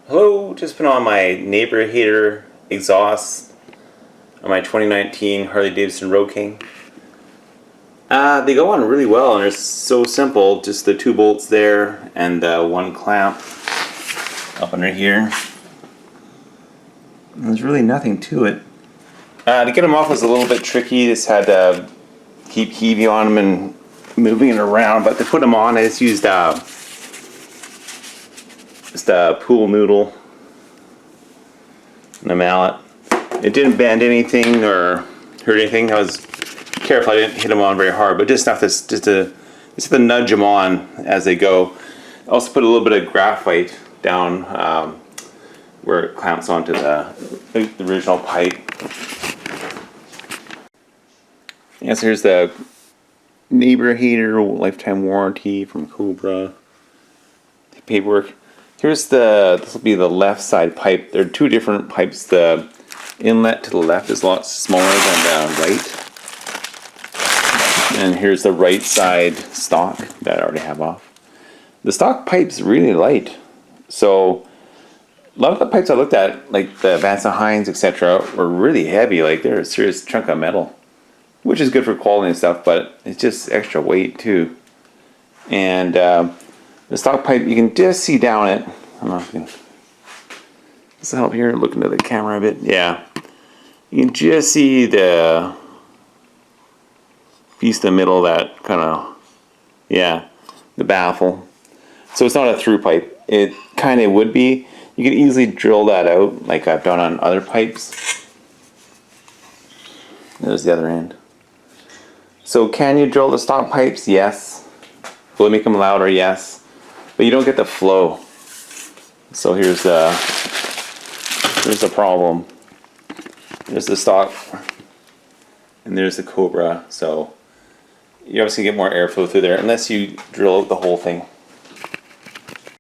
Hello, just put on my neighbor hater exhaust on my 2019 Harley Davidson Road King. They go on really well and they're so simple. Just the 2 bolts there and one clamp up under here. And there's really nothing to it. To get them off was a little bit tricky. Just had to keep heaving on them and moving it around. But to put them on, I just used a pool noodle and a mallet. It didn't bend anything or hurt anything. I was careful I didn't hit them on very hard, but just enough to nudge them on as they go. I also put a little bit of graphite down where it clamps onto the original pipe. Yes, here's the neighbor hater lifetime warranty from Cobra. The paperwork. This will be the left side pipe. There are 2 different pipes. The inlet to the left is a lot smaller than the right. And here's the right side stock that I already have off. The stock pipe's really light. So a lot of the pipes I looked at, like the Vance & Hines, etc., were really heavy. Like they're a serious chunk of metal, which is good for quality and stuff, but it's just extra weight too. And the stock pipe, you can just see down it. I don't know if you can. Does this help here? Look into the camera a bit. Yeah. You can just see the piece in the middle, that kind of, yeah, the baffle. So it's not a through pipe. It kind of would be. You could easily drill that out like I've done on other pipes. There's the other end. So can you drill the stock pipes? Yes. Will it make them louder? Yes. But you don't get the flow. So here's the problem. There's the stock and there's the Cobra. So you obviously get more airflow through there unless you drill out the whole thing.